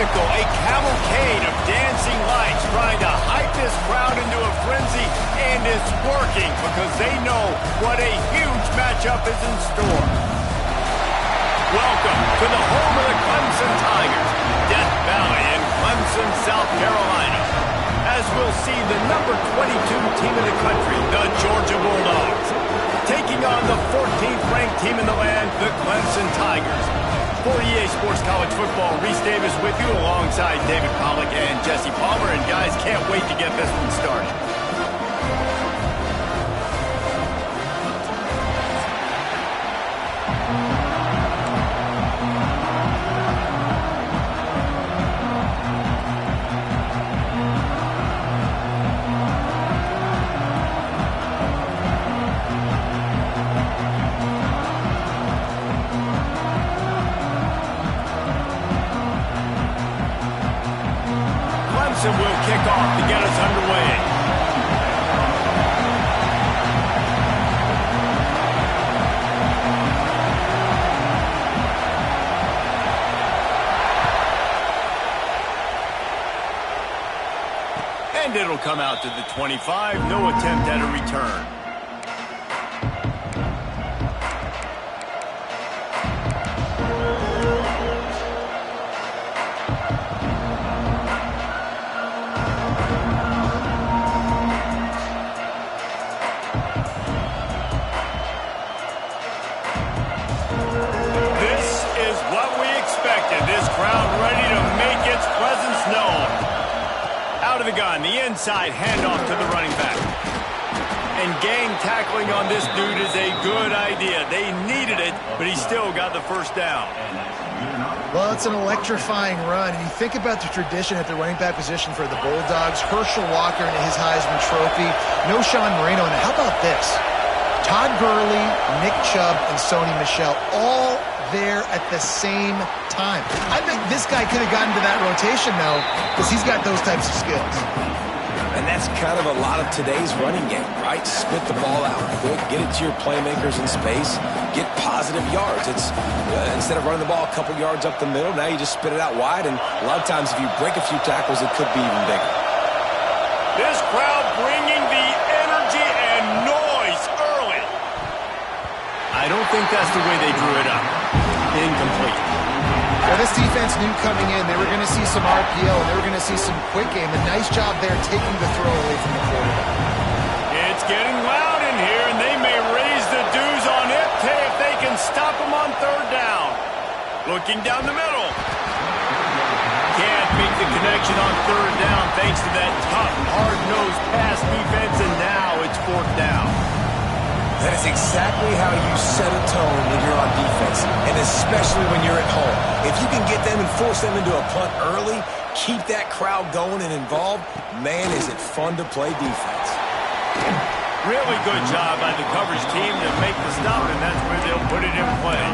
spectacle, a cavalcade of dancing lights trying to hype this crowd into a frenzy, and it's working because they know what a huge matchup is in store. Welcome to the home of the Clemson Tigers, Death Valley in Clemson, South Carolina, as we'll see the number 22 team in the country, the Georgia Bulldogs, taking on the 14th ranked team in the land, the Clemson Tigers. For EA Sports College Football, Reese Davis with you alongside David Pollack and Jesse Palmer. And guys, can't wait to get this one started. Clemson will kick off to get us underway. And it'll come out to the 25. No attempt at a return. This crowd ready to make its presence known. Out of the gun, the inside handoff to the running back. And gang tackling on this dude is a good idea. They needed it, but he still got the first down. Well, it's an electrifying run. And you think about the tradition at the running back position for the Bulldogs. Herschel Walker and his Heisman Trophy. No Sean Moreno. And how about this? Todd Gurley, Nick Chubb, and Sony Michel all there at the same time. I think this guy could have gotten to that rotation, though, because he's got those types of skills. And that's kind of a lot of today's running game, right? Spit the ball out quick, get it to your playmakers in space, get positive yards. It's instead of running the ball a couple yards up the middle, now you just spit it out wide, and a lot of times if you break a few tackles, it could be even bigger. This crowd bringing the energy and noise early. I don't think that's the way they drew it up. Incomplete. Well, this defense knew coming in they were going to see some RPO, and they were going to see some quick game. A nice job there taking the throw away from the quarterback. It's getting loud in here, and they may raise the dues on it if they can stop them on third down. Looking down the middle. Can't make the connection on third down thanks to that tough, hard-nosed pass defense, and now it's fourth down. That is exactly how you set a tone when you're on defense, and especially when you're at home. If you can get them and force them into a punt early, keep that crowd going and involved, man, is it fun to play defense. Really good job by the coverage team to make the stop, and that's where they'll put it in play.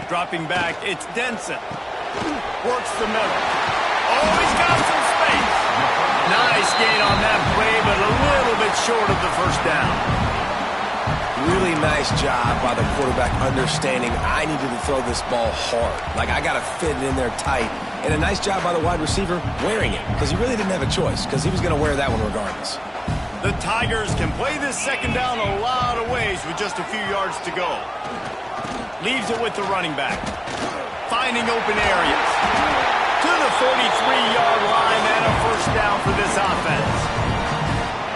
Dropping back, it's Denson. Works the middle. Oh, he's got some space. Nice gain on that play, but a little bit short of the first down. Really nice job by the quarterback understanding I needed to throw this ball hard. Like, I got to fit it in there tight. And a nice job by the wide receiver wearing it, because he really didn't have a choice, because he was going to wear that one regardless. The Tigers can play this second down a lot of ways with just a few yards to go. Leaves it with the running back. Finding open areas. To the 43-yard line and a first down for this offense.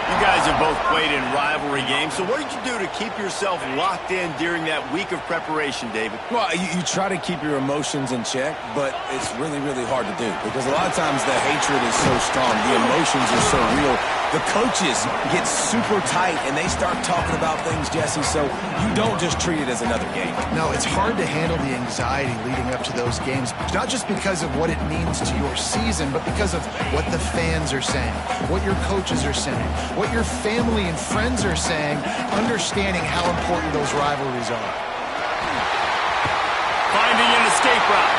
You guys have both played in rivalry games, so what did you do to keep yourself locked in during that week of preparation, David? Well, you try to keep your emotions in check, but it's really, really hard to do because a lot of times the hatred is so strong, the emotions are so real, The coaches get super tight, and they start talking about things, Jesse, so you don't just treat it as another game. No, it's hard to handle the anxiety leading up to those games, not just because of what it means to your season, but because of what the fans are saying, what your coaches are saying, what your family and friends are saying, understanding how important those rivalries are. Finding an escape route.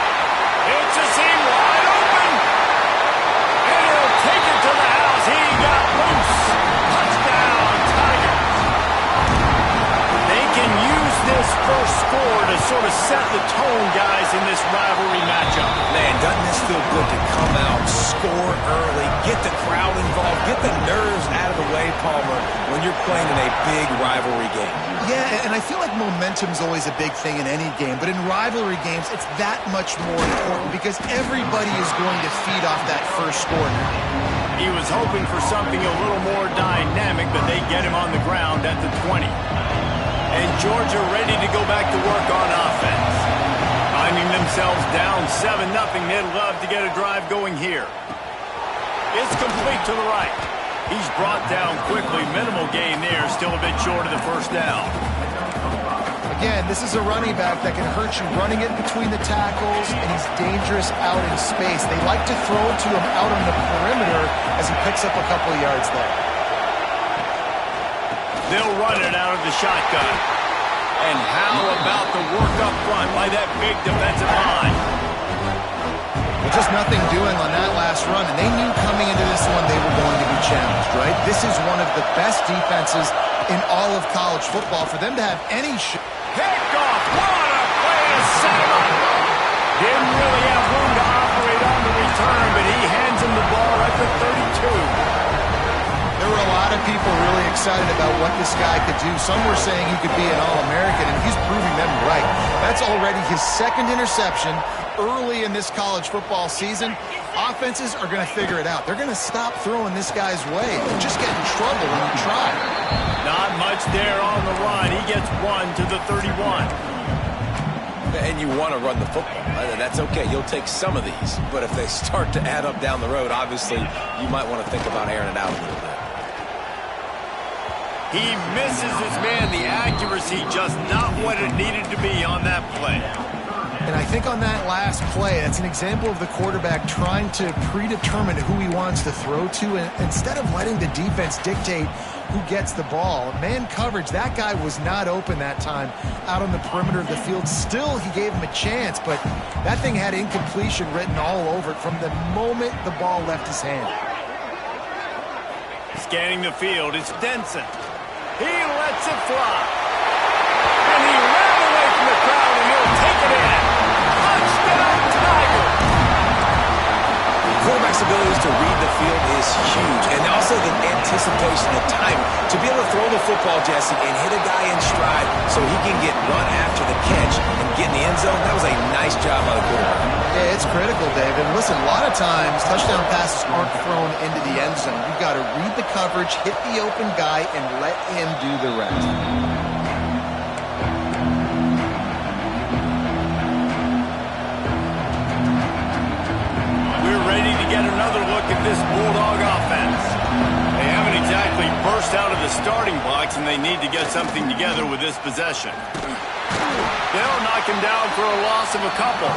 It's a seam wide open. And he'll take it to the house. He got loose. Touchdown, Tigers. They can use this first score to sort of set the tone, guys, in this rivalry matchup. Man, doesn't this feel good to come out, score early, get the crowd involved, get the nerves out of the way, Palmer, when you're playing in a big rivalry game. Yeah, and I feel like momentum's always a big thing in any game, but in rivalry games, it's that much more important because everybody is going to feed off that first score now. He was hoping for something a little more dynamic, but they get him on the ground at the 20. And Georgia ready to go back to work on offense. Finding themselves down 7-0, they'd love to get a drive going here. It's complete to the right. He's brought down quickly. Minimal gain there. Still a bit short of the first down. Again, this is a running back that can hurt you running it between the tackles, and he's dangerous out in space. They like to throw it to him out on the perimeter as he picks up a couple of yards there. They'll run it out of the shotgun. And how about the work up front by that big defensive line? Well, just nothing doing on that last run, and they knew coming into this one they were going to be challenged, right? This is one of the best defenses in all of college football. For them to have any pick off, what a play to set him up. Didn't really have room to operate on the return, but he hands him the ball at the 32. There were a lot of people really excited about what this guy could do. Some were saying he could be an All-American, and he's proving them right. That's already his second interception early in this college football season. Offenses are going to figure it out. They're going to stop throwing this guy's way. They'll just get in trouble when you try. Not much there on the run. He gets one to the 31. And you want to run the football. That's okay. You'll take some of these. But if they start to add up down the road, obviously, you might want to think about airing it out a little bit. He misses his man. The accuracy just not what it needed to be on that play. And I think on that last play, that's an example of the quarterback trying to predetermine who he wants to throw to, and instead of letting the defense dictate who gets the ball. Man coverage, that guy was not open that time out on the perimeter of the field. Still, he gave him a chance, but that thing had incompletion written all over it from the moment the ball left his hand. Scanning the field, it's Denson. He lets it fly. And he ran away from the crowd, and he'll take it in. Touchdown, Tigers! Quarterback's abilities to read the field is huge, and also the anticipation, the time to be able to throw the football, Jesse, and hit a guy in stride so he can get run after the catch and get in the end zone. That was a nice job by the quarterback. Yeah, it's critical, David. Listen, a lot of times touchdown passes aren't thrown into the end zone. You've got to read the coverage, hit the open guy, and let him do the rest. Ready to get another look at this Bulldog offense. They haven't exactly burst out of the starting blocks, and they need to get something together with this possession. They'll knock him down for a loss of a couple.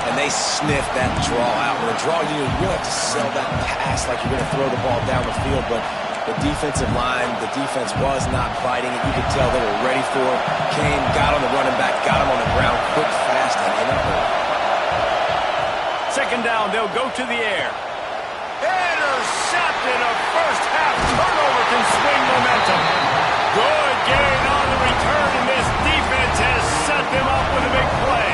And they sniff that draw out. With a draw, you really have to sell that pass like you're going to throw the ball down the field, but the defensive line, the defense was not biting it. You could tell they were ready for it. Came, got on the running back, got him on the ground quick, fast, and in a hurry. Second down, they'll go to the air. Intercepted. A first half turnover can swing momentum. Good gain on the return, and this defense has set them up with a big play.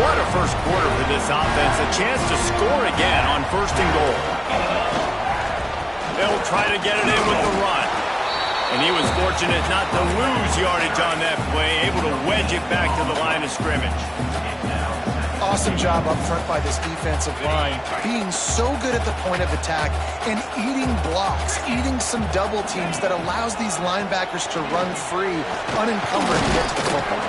What a first quarter for this offense. A chance to score again on first and goal. They'll try to get it in with the run. And he was fortunate not to lose yardage on that play, able to wedge it back to the line of scrimmage. Awesome job up front by this defensive line, being so good at the point of attack and eating blocks, eating some double teams that allows these linebackers to run free, unencumbered to get to the football.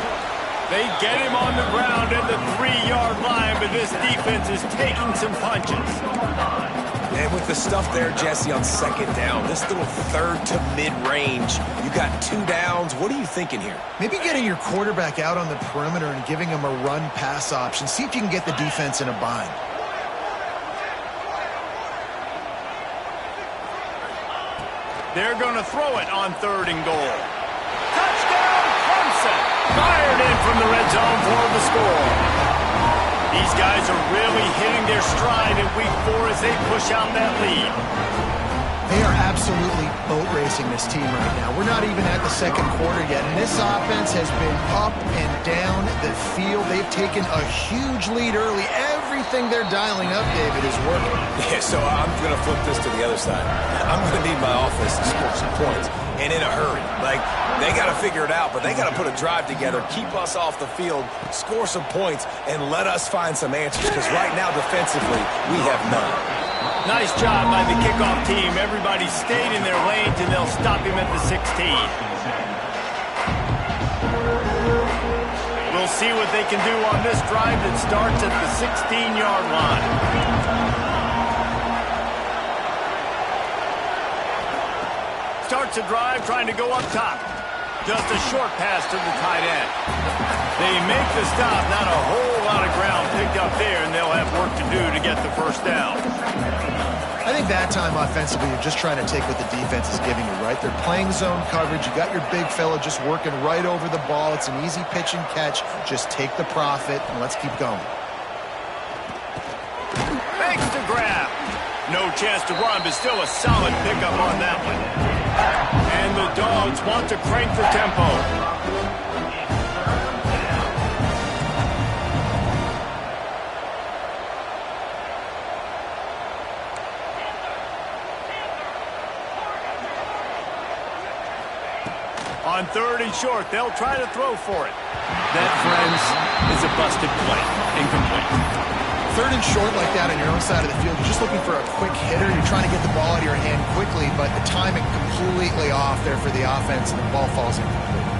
They get him on the ground at the 3-yard line, but this defense is taking some punches. And with the stuff there, Jesse, on second down, this little third to mid-range, you got 2 downs. What are you thinking here? Maybe getting your quarterback out on the perimeter and giving him a run-pass option. See if you can get the defense in a bind. They're going to throw it on 3rd and goal. Touchdown, Clemson! Fired in from the red zone for the score. These guys are really hitting their stride in week 4 as they push out that lead. They are absolutely boat racing this team right now. We're not even at the second quarter yet, and this offense has been up and down the field. They've taken a huge lead early. Everything they're dialing up, David, is working. Yeah, so I'm going to flip this to the other side. I'm going to need my offense to score some points, and in a hurry. Like, they got to figure it out, but they got to put a drive together, keep us off the field, score some points, and let us find some answers, because right now, defensively, we have none. Nice job by the kickoff team. Everybody stayed in their lanes, and they'll stop him at the 16. We'll see what they can do on this drive that starts at the 16-yard line. Starts a drive trying to go up top. Just a short pass to the tight end. They make the stop. Not a whole lot of ground picked up there, and they'll have work to do to get the first down. I think that time offensively, you're just trying to take what the defense is giving you, right? They're playing zone coverage. You got your big fella just working right over the ball. It's an easy pitch and catch. Just take the profit, and let's keep going. Makes the grab. No chance to run, but still a solid pickup on that one. And the Dogs want to crank the tempo. On 3rd and short, they'll try to throw for it. That, friends, is a busted play. Incomplete. 3rd and short like that on your own side of the field, you're just looking for a quick hitter. You're trying to get the ball out of your hand quickly, but the timing completely off there for the offense, and the ball falls incomplete.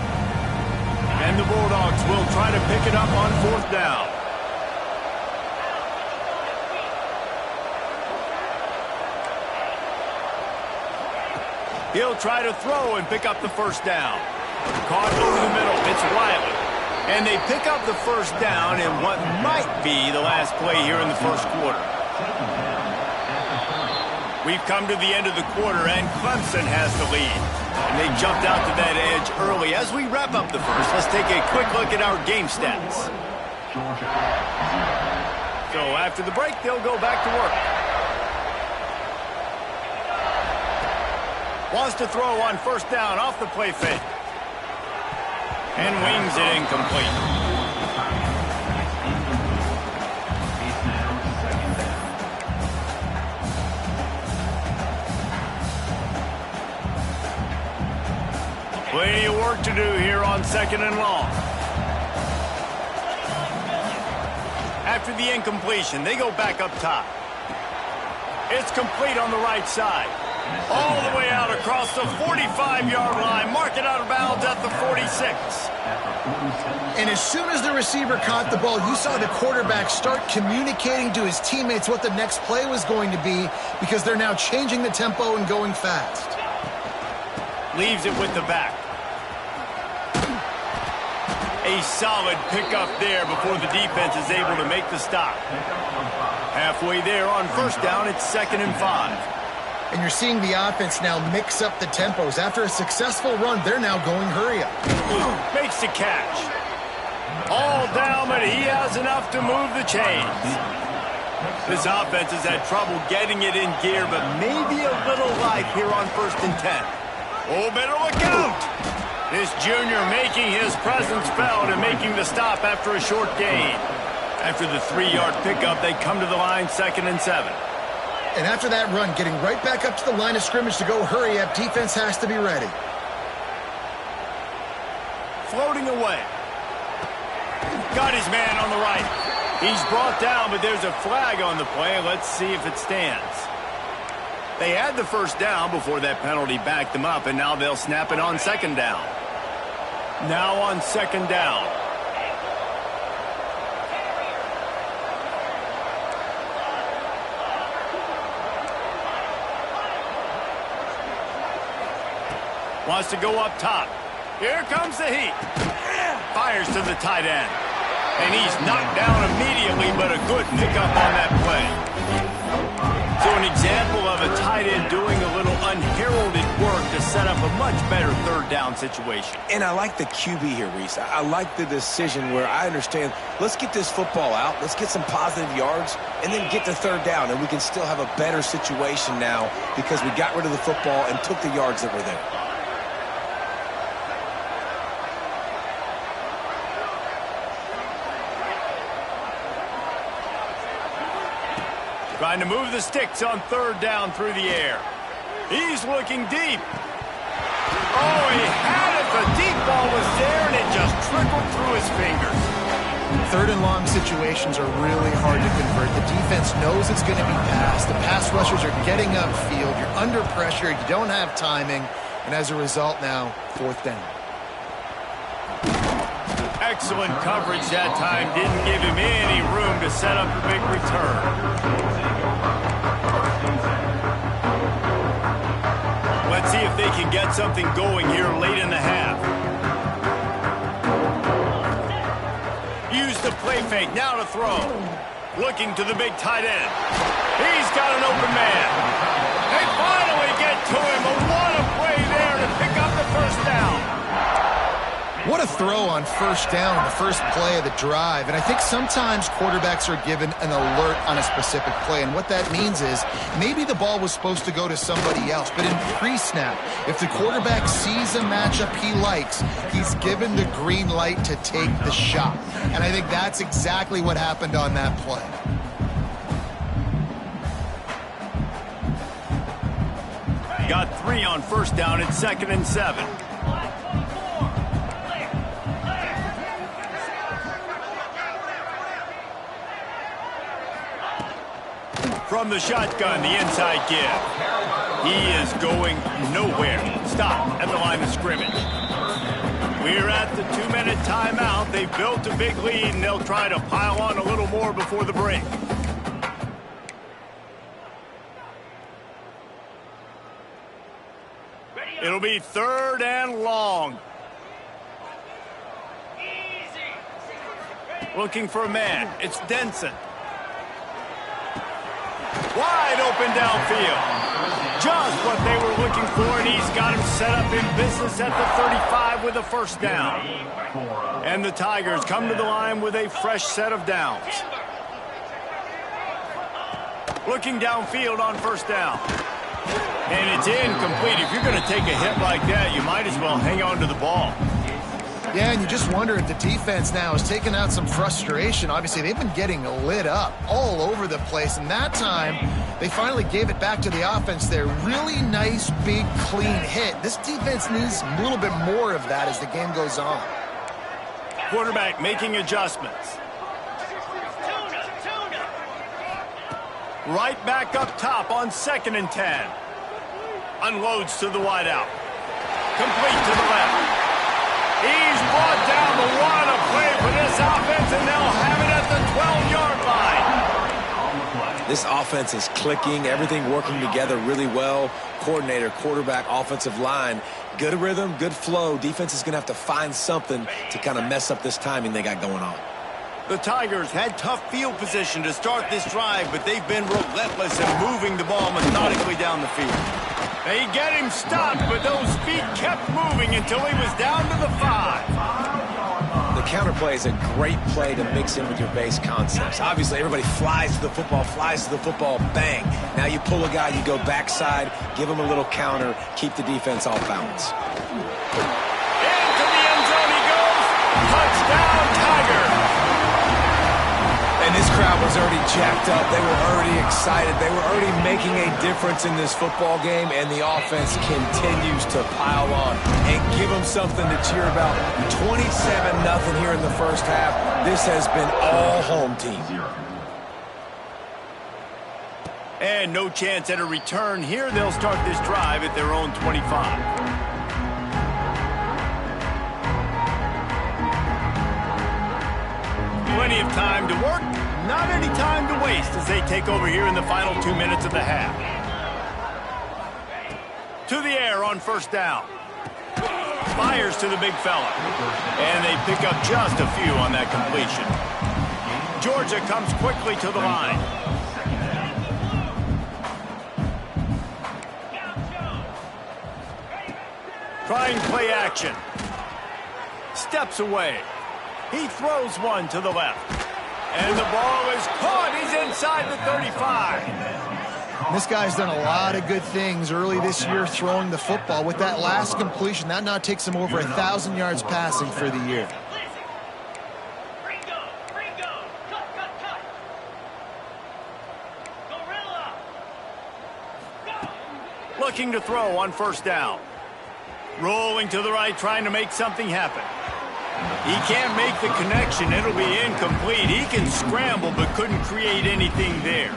And the Bulldogs will try to pick it up on 4th down. He'll try to throw and pick up the first down. Caught over the middle. It's Riley. And they pick up the first down in what might be the last play here in the first quarter. We've come to the end of the quarter, and Clemson has the lead. And they jumped out to that edge early. As we wrap up the first, let's take a quick look at our game stats. So after the break, they'll go back to work. Wants to throw on 1st down off the play fake. And wings it incomplete. Plenty of work to do here on 2nd and long. After the incompletion, they go back up top. It's complete on the right side. All the way out across the 45-yard line. Mark it out of bounds at the 46. And as soon as the receiver caught the ball, you saw the quarterback start communicating to his teammates what the next play was going to be, because they're now changing the tempo and going fast. Leaves it with the back. A solid pickup there before the defense is able to make the stop. Halfway there on 1st down, it's 2nd and 5. And you're seeing the offense now mix up the tempos. After a successful run, they're now going hurry up. Makes the catch. All down, but he has enough to move the chains. This offense has had trouble getting it in gear, but maybe a little life here on 1st and 10. Oh, better look out! This junior making his presence felt and making the stop after a short gain. After the 3-yard pickup, they come to the line 2nd and 7. And after that run, getting right back up to the line of scrimmage to go hurry up, defense has to be ready. Floating away. Got his man on the right. He's brought down, but there's a flag on the play. Let's see if it stands. They had the first down before that penalty backed them up, and now they'll snap it on 2nd down. Now on 2nd down. Wants to go up top. Here comes the heat. Fires to the tight end. And he's knocked down immediately, but a good pickup on that play. So an example of a tight end doing a little unheralded work to set up a much better third down situation. And I like the QB here, Reese. I like the decision where I understand, let's get this football out, let's get some positive yards, and then get to third down, and we can still have a better situation now because we got rid of the football and took the yards that were there. Trying to move the sticks on third down through the air. He's looking deep. Oh, he had it. The deep ball was there, and it just trickled through his fingers. Third and long situations are really hard to convert. The defense knows it's going to be passed. The pass rushers are getting upfield. You're under pressure. You don't have timing. And as a result now, fourth down. Excellent coverage that time. Didn't give him any room to set up a big return. Let's see if they can get something going here late in the half. Use the play fake, now to throw. Looking to the big tight end. He's got an open man. They finally get to him. What a play there to pick up the first down. What a throw on first down, the first play of the drive. And I think sometimes quarterbacks are given an alert on a specific play. And what that means is maybe the ball was supposed to go to somebody else. But in pre-snap, if the quarterback sees a matchup he likes, he's given the green light to take the shot. And I think that's exactly what happened on that play. Got 3 on first down. It's 2nd and 7. From the shotgun, the inside give. He is going nowhere. Stop at the line of scrimmage. We're at the 2-minute timeout. They've built a big lead, and they'll try to pile on a little more before the break. It'll be 3rd and long. Looking for a man. It's Denson. Wide open downfield. Just what they were looking for, and he's got him set up in business at the 35 with a first down. And the Tigers come to the line with a fresh set of downs. Looking downfield on first down. And it's incomplete. If you're going to take a hit like that, you might as well hang on to the ball. Yeah, and you just wonder if the defense now is taking out some frustration. Obviously, they've been getting lit up all over the place, and that time they finally gave it back to the offense there. Really nice, big, clean hit. This defense needs a little bit more of that as the game goes on. Quarterback making adjustments. Right back up top on 2nd and 10. Unloads to the wideout. Complete to the left. He's brought down, but what a play for this offense, and they'll have it at the 12-yard line. This offense is clicking, everything working together really well. Coordinator, quarterback, offensive line, good rhythm, good flow. Defense is going to have to find something to kind of mess up this timing they got going on. The Tigers had tough field position to start this drive, but they've been relentless in moving the ball methodically down the field. They get him stopped, but those feet kept moving until he was down to the 5. The counter play is a great play to mix in with your base concepts. Obviously, everybody flies to the football, bang. Now you pull a guy, you go backside, give him a little counter, keep the defense off balance. Into the end zone he goes. Touchdown, Tiger. And this crowd was already jacked up. They were already excited. They were already making a difference in this football game, and the offense continues to pile on and give them something to cheer about. 27-0 here in the first half. This has been all home team. And no chance at a return here. They'll start this drive at their own 25. Plenty of time to work, not any time to waste as they take over here in the final 2 minutes of the half. To the air on first down. fires to the big fella. And they pick up just a few on that completion. Georgia comes quickly to the line. Trying play action. Steps away. He throws one to the left. And the ball is caught. He's inside the 35. This guy's done a lot of good things early this year throwing the football. With that last completion, that now takes him over 1,000 yards passing for the year. Looking to throw on first down. Rolling to the right, trying to make something happen. He can't make the connection. It'll be incomplete. He can scramble, but couldn't create anything there.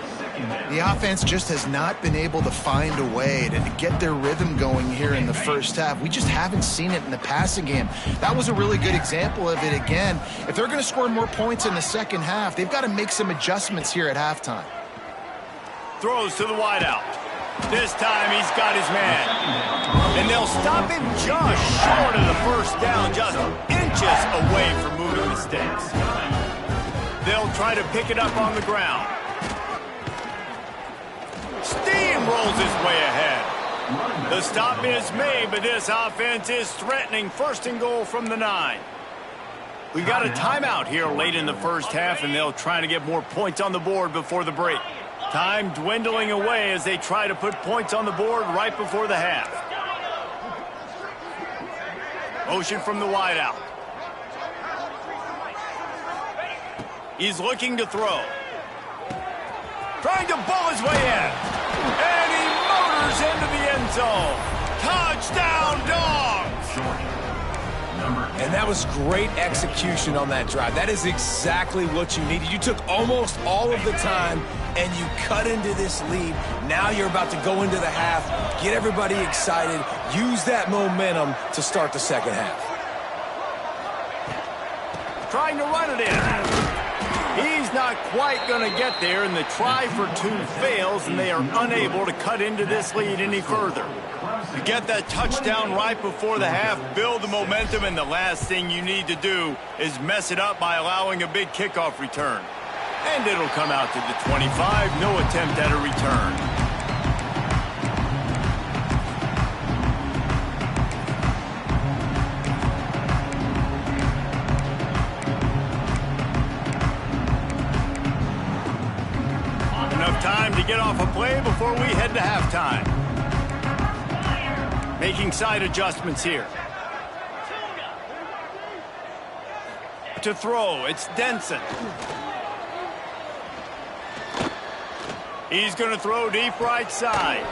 The offense just has not been able to find a way to get their rhythm going here in the first half. We just haven't seen it in the passing game. That was a really good example of it again. If they're going to score more points in the second half, they've got to make some adjustments here at halftime. Throws to the wideout. This time he's got his man. And they'll stop him just short of the first down, just inches away from moving the sticks. They'll try to pick it up on the ground. Steamrolls his way ahead. The stop is made, but this offense is threatening first and goal from the 9. We got a timeout here late in the first half, and they'll try to get more points on the board before the break. Time dwindling away as they try to put points on the board right before the half. Motion from the wideout. He's looking to throw. Trying to bull his way in. And he motors into the end zone. Touchdown, Dogs! And that was great execution on that drive. That is exactly what you needed. You took almost all of the time, and you cut into this lead. Now you're about to go into the half, get everybody excited, use that momentum to start the second half. Trying to run it in. He's not quite going to get there, and the try for 2 fails, and they are unable to cut into this lead any further. You get that touchdown right before the half, build the momentum, and the last thing you need to do is mess it up by allowing a big kickoff return. And it'll come out to the 25, no attempt at a return. Time to get off a play before we head to halftime. Making side adjustments here. To throw, it's Denson. He's going to throw deep right side.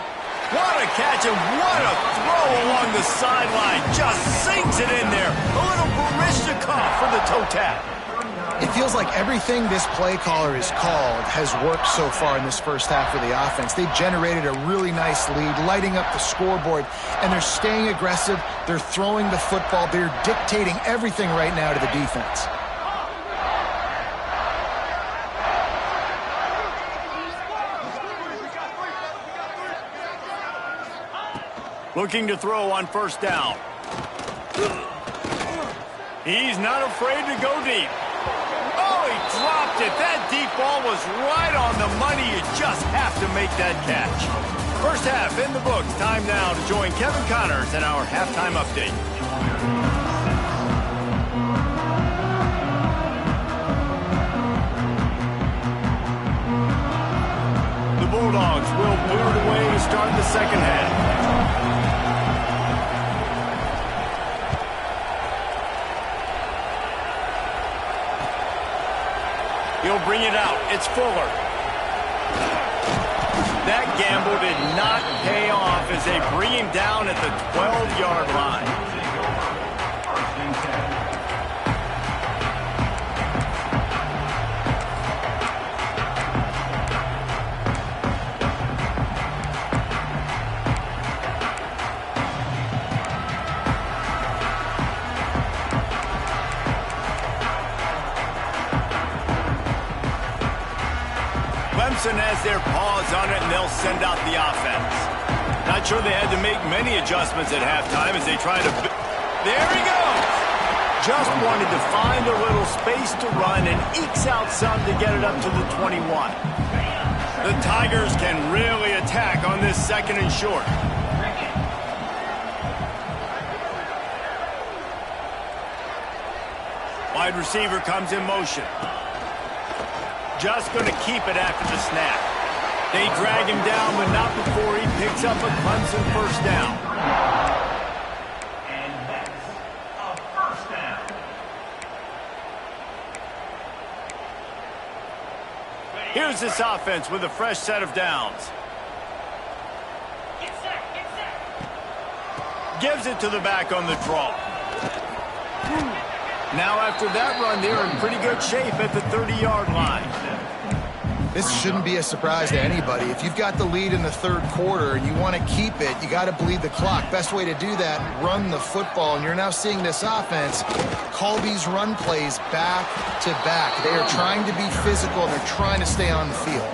What a catch and what a throw along the sideline. Just sinks it in there. A little Barishnikov for the toe tap. It feels like everything this play caller has called has worked so far in this first half of the offense. They've generated a really nice lead, lighting up the scoreboard, and they're staying aggressive. They're throwing the football. They're dictating everything right now to the defense. Looking to throw on first down. He's not afraid to go deep. Oh, he dropped it. That deep ball was right on the money. You just have to make that catch. First half in the books. Time now to join Kevin Connors in our halftime update. The Bulldogs will boot it away to start the second half. He'll bring it out. It's Fuller. That gamble did not pay off as they bring him down at the 12-yard line. Clemson has their paws on it, and they'll send out the offense. Not sure they had to make many adjustments at halftime as they try to... There he goes. Just wanted to find a little space to run and ekes out some to get it up to the 21. The Tigers can really attack on this second and short. Wide receiver comes in motion. Just going to keep it after the snap. They drag him down, but not before he picks up a Clemson first down. And that's a first down. Here's this offense with a fresh set of downs. Get set, get set. Gives it to the back on the draw. Now after that run, they're in pretty good shape at the 30-yard line. This shouldn't be a surprise to anybody. If you've got the lead in the third quarter and you want to keep it, you got to bleed the clock. Best way to do that, run the football. And you're now seeing this offense call these run plays back to back. They are trying to be physical, and they're trying to stay on the field.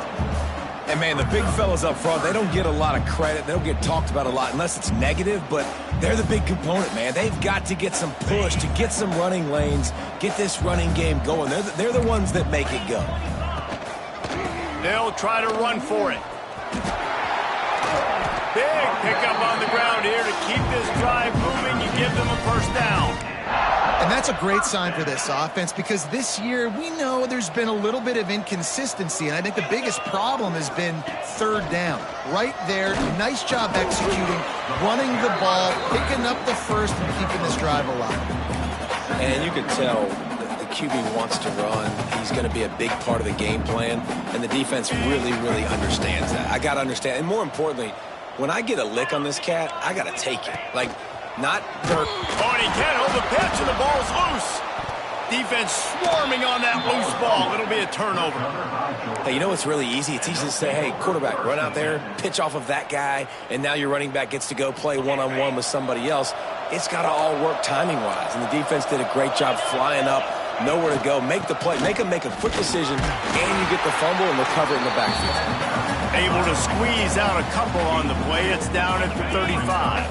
And, man, the big fellas up front, they don't get a lot of credit. They don't get talked about a lot unless it's negative, but they're the big component, man. They've got to get some push, to get some running lanes, get this running game going. They're the ones that make it go. They'll try to run for it. Big pickup on the ground here to keep this drive moving. You give them a first down. And that's a great sign for this offense, because this year we know there's been a little bit of inconsistency, and I think the biggest problem has been third down. Right there, nice job executing, running the ball, picking up the first, and keeping this drive alive. And you can tell the QB wants to run. He's going to be a big part of the game plan, and the defense really, really understands that. I got to understand, and more importantly, when I get a lick on this cat, I got to take it. Like, not Dirk. Oh, and he can't hold the pitch, and the ball's loose. Defense swarming on that loose ball. It'll be a turnover. Hey, you know what's really easy? It's easy to say, hey, quarterback, run out there, pitch off of that guy, and now your running back gets to go play one-on-one with somebody else. It's got to all work timing-wise, and the defense did a great job flying up, nowhere to go, make the play, make a quick decision, and you get the fumble and recover it in the backfield. Able to squeeze out a couple on the play. It's down at the 35.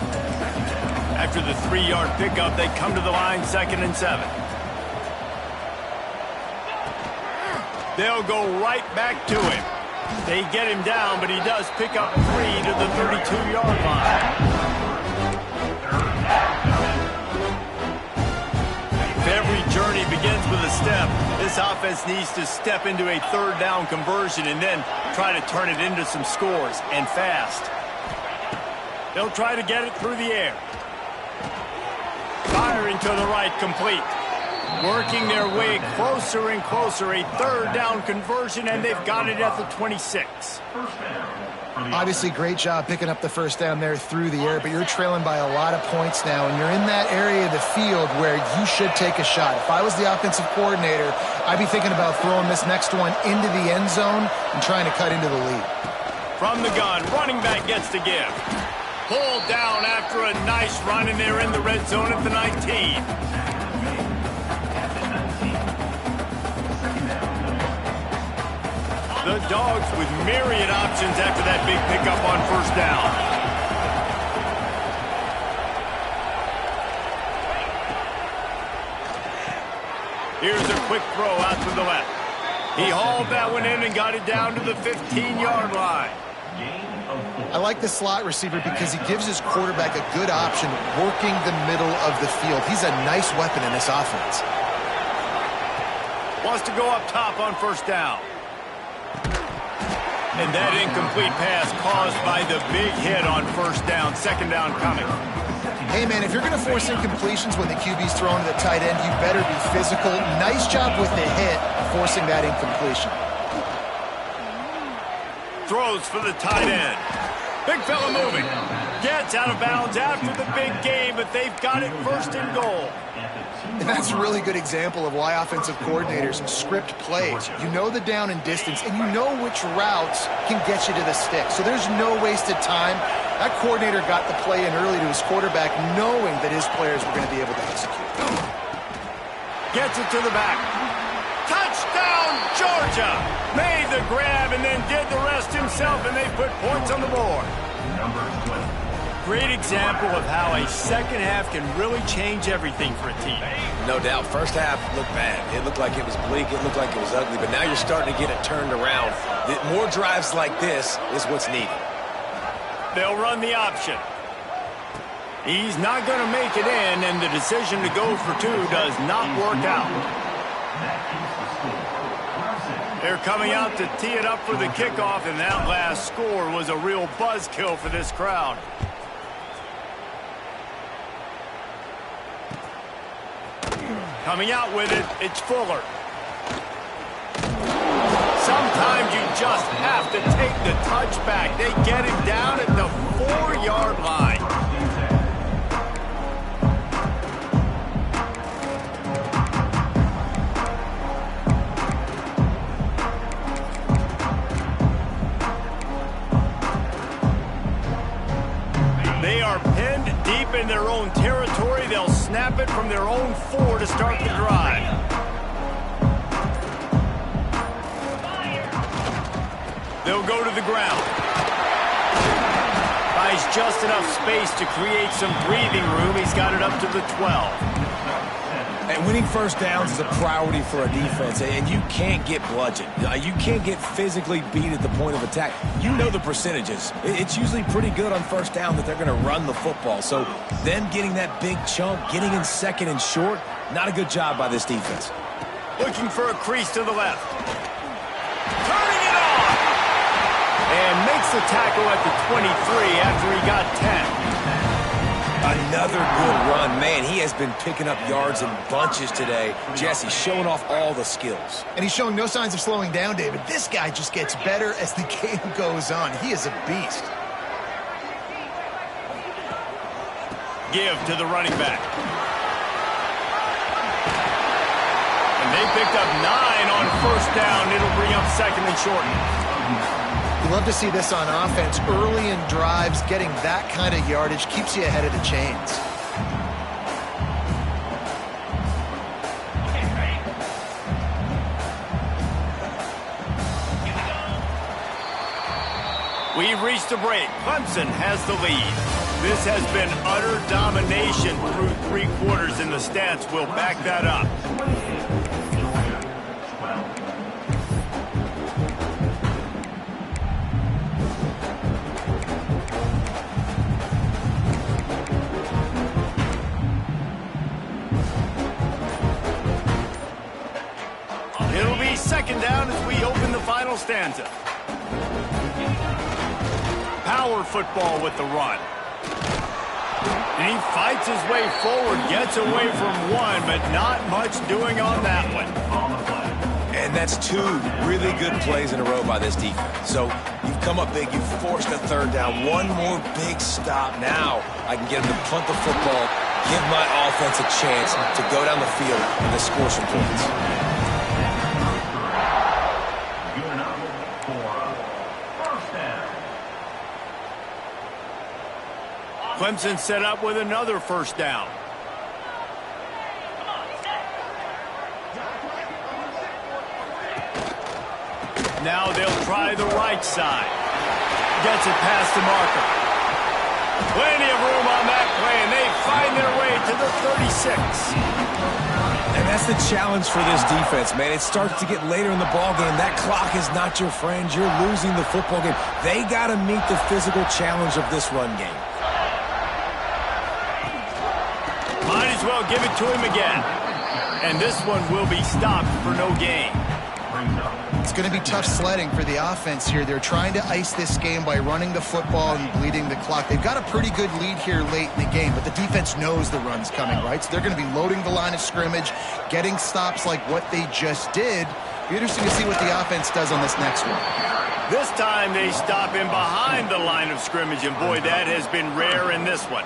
After the 3-yard pickup, they come to the line, 2nd and 7. They'll go right back to him. They get him down, but he does pick up 3 to the 32-yard line. If every journey begins with a step, this offense needs to step into a third down conversion and then try to turn it into some scores, and fast. They'll try to get it through the air. Firing to the right, complete. Working their way closer and closer. A third down conversion, and they've got it at the 26. Obviously, great job picking up the first down there through the air, but you're trailing by a lot of points now, and you're in that area of the field where you should take a shot. If I was the offensive coordinator, I'd be thinking about throwing this next one into the end zone and trying to cut into the lead. From the gun, running back gets to give. Pulled down after a nice run, and they're in the red zone at the 19. The Dogs with myriad options after that big pickup on first down. Here's a quick throw out to the left. He hauled that one in and got it down to the 15-yard line. I like the slot receiver because he gives his quarterback a good option working the middle of the field. He's a nice weapon in this offense. Wants to go up top on first down. And that incomplete pass caused by the big hit on first down. Second down coming. Hey, man, if you're going to force incompletions when the QB's throwing to the tight end, you better be physical. Nice job with the hit, forcing that incompletion. Throws for the tight end. Big fella moving. Gets out of bounds after the big game, but they've got it first and goal. And that's a really good example of why offensive coordinators script plays. You know the down and distance, and you know which routes can get you to the stick. So there's no wasted time. That coordinator got the play in early to his quarterback, knowing that his players were going to be able to execute. Gets it to the back. Touchdown, Georgia! Made the grab and then did the rest himself, and they put points on the board. Great example of how a second half can really change everything for a team. No doubt. First half looked bad. It looked like it was bleak. It looked like it was ugly. But now you're starting to get it turned around. More drives like this is what's needed. They'll run the option. He's not going to make it in, and the decision to go for two does not work out. They're coming out to tee it up for the kickoff, and that last score was a real buzzkill for this crowd. Coming out with it, it's Fuller. Sometimes you just have to take the touchback. They get him down at the 4-yard line. They are pinned deep in their own territory. They'll snap it from their own 4 to start the drive. They'll go to the ground. Buys just enough space to create some breathing room. He's got it up to the 12. And winning first downs is a priority for a defense, and you can't get bludgeoned. You can't get physically beat at the point of attack. You know the percentages. It's usually pretty good on first down that they're going to run the football. So them getting that big chunk, getting in second and short, not a good job by this defense. Looking for a crease to the left. Turning it on! And makes the tackle at the 23 after he got 10. Another good run. Man, he has been picking up yards in bunches today. Jesse showing off all the skills. And he's showing no signs of slowing down, David. This guy just gets better as the game goes on. He is a beast. Give to the running back. And they picked up 9 on first down. It'll bring up second and short. You love to see this on offense. Early in drives, getting that kind of yardage keeps you ahead of the chains. We've reached a break. Clemson has the lead. This has been utter domination through 3 quarters, and the stats will back that up. It'll be second down as we open the final stanza. Power football with the run. And he fights his way forward, gets away from one, but not much doing on that one. And that's 2 really good plays in a row by this defense. So you've come up big, you've forced a third down. One more big stop. Now I can get him to punt the football, give my offense a chance to go down the field and to score some points. Clemson set up with another first down. Now they'll try the right side. Gets it past the marker. Plenty of room on that play, and they find their way to the 36. And that's the challenge for this defense, man. It starts to get later in the ballgame. That clock is not your friend. You're losing the football game. They got to meet the physical challenge of this run game. Might as well give it to him again. And this one will be stopped for no gain. It's going to be tough sledding for the offense here. They're trying to ice this game by running the football and bleeding the clock. They've got a pretty good lead here late in the game, but the defense knows the run's coming, right? So they're going to be loading the line of scrimmage, getting stops like what they just did. Be interesting to see what the offense does on this next one. This time they stop him behind the line of scrimmage, and boy, that has been rare in this one.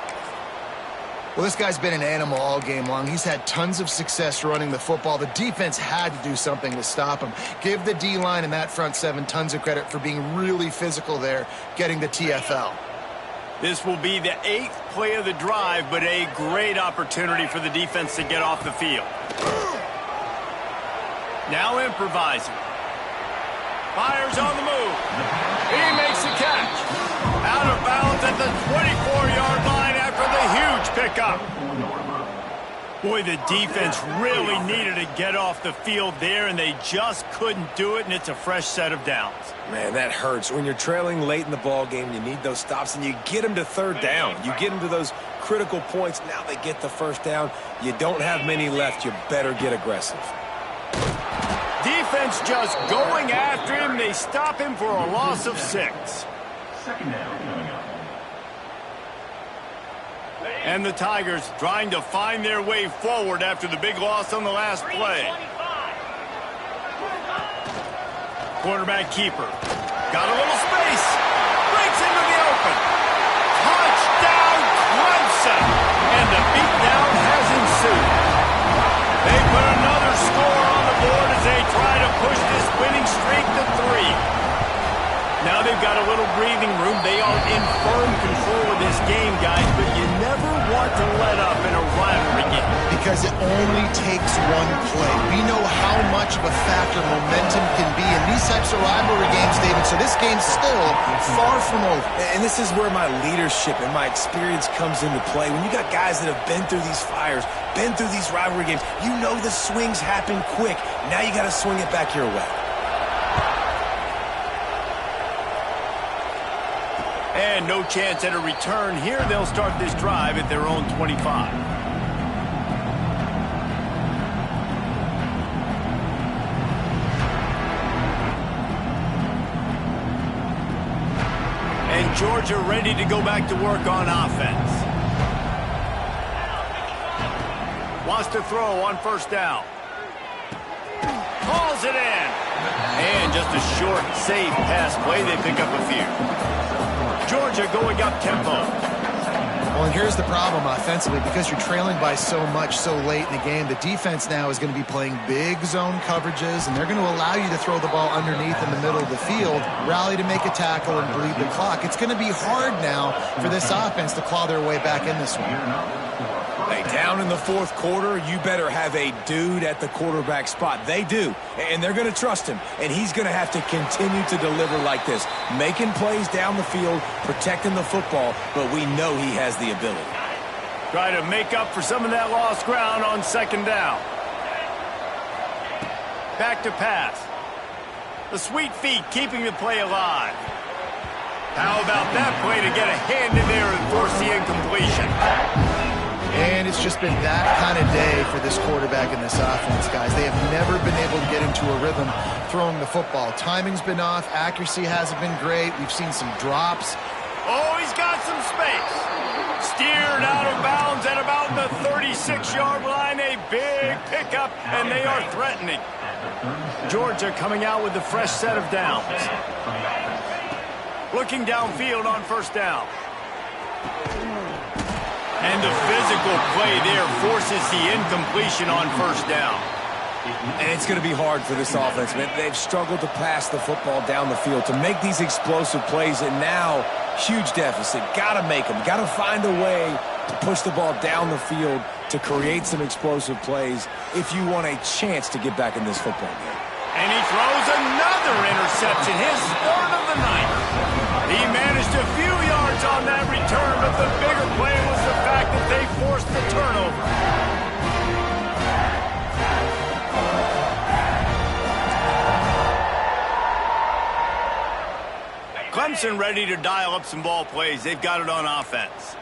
Well, this guy's been an animal all game long. He's had tons of success running the football. The defense had to do something to stop him. Give the D-line and that front 7 tons of credit for being really physical there, getting the TFL. This will be the 8th play of the drive, but a great opportunity for the defense to get off the field. Now improvising. Fires on the move. He makes the catch. out of bounds at the 24-yard line after the huge pickup. Boy, the defense really needed to get off the field there, and they just couldn't do it, and it's a fresh set of downs. Man, that hurts. When you're trailing late in the ball game, you need those stops, and you get them to third down. You get them to those critical points. Now they get the first down. You don't have many left. You better get aggressive. Defense just going after him. They stop him for a loss of 6. Second down coming up. And the Tigers trying to find their way forward after the big loss on the last play. Quarterback keeper. Got a little space. Breaks into the open. Touchdown, Clemson. And the beatdown has ensued. They put another score on the board as they try to push this winning streak to 3. Now they've got a little breathing room. They are in firm control of this game, guys, but you never want to let up in a rivalry game. Because it only takes one play. We know how much of a factor momentum can be in these types of rivalry games, David, so this game's still far from over. And this is where my leadership and my experience comes into play. When you got guys that have been through these fires, been through these rivalry games, you know the swings happen quick. Now you got to swing it back your way. And no chance at a return here. They'll start this drive at their own 25. And Georgia ready to go back to work on offense. Wants to throw on first down. Calls it in. And just a short, safe pass play. They pick up a few. Georgia going up tempo. Well, and here's the problem offensively. Because you're trailing by so much so late in the game, the defense now is going to be playing big zone coverages, and they're going to allow you to throw the ball underneath in the middle of the field, rally to make a tackle, and bleed the clock. It's going to be hard now for this offense to claw their way back in this one. Hey, down in the fourth quarter, you better have a dude at the quarterback spot. They do, and they're going to trust him, and he's going to have to continue to deliver like this, making plays down the field, protecting the football, but we know he has the ability. Try to make up for some of that lost ground on second down. Back to pass. The sweet feet keeping the play alive. How about that play to get a hand in there and force the incompletion? And it's just been that kind of day for this quarterback and this offense, guys. They have never been able to get into a rhythm throwing the football. Timing's been off. Accuracy hasn't been great. We've seen some drops. Oh, he's got some space. Steered out of bounds at about the 36-yard line. A big pickup, and they are threatening. Georgia coming out with a fresh set of downs. Looking downfield on first down. And the physical play there forces the incompletion on first down. And it's going to be hard for this offense, man. They've struggled to pass the football down the field, to make these explosive plays, and now huge deficit. Got to make them. Got to find a way to push the ball down the field to create some explosive plays if you want a chance to get back in this football game. And he throws another interception, his third of the night. He managed a few yards on that return, but the bigger play was the fact that they forced the turnover. Clemson ready to dial up some ball plays. They've got it on offense.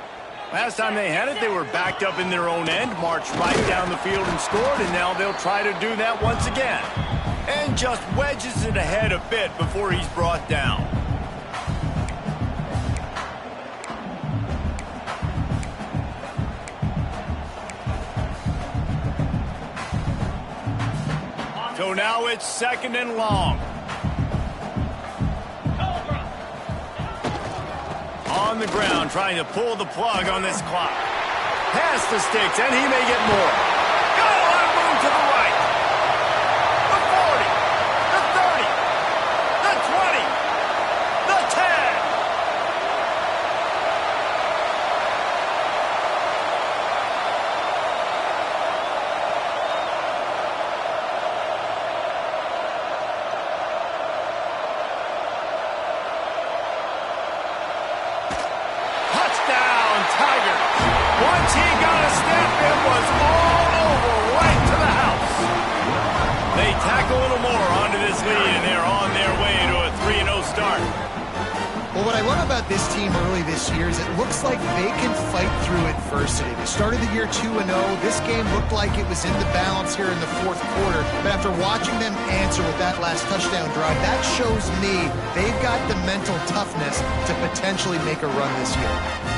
Last time they had it, they were backed up in their own end, marched right down the field and scored, and now they'll try to do that once again. And just wedges it ahead a bit before he's brought down. So now it's second and long. On the ground, trying to pull the plug on this clock. Past the sticks, and he may get more. Got a lot of room to the right. The 40, the 30, the 20, the 10. about this team early this year is it looks like they can fight through adversity. They started the year 2-0. This game looked like it was in the balance here in the fourth quarter. But after watching them answer with that last touchdown drive, that shows me they've got the mental toughness to potentially make a run this year.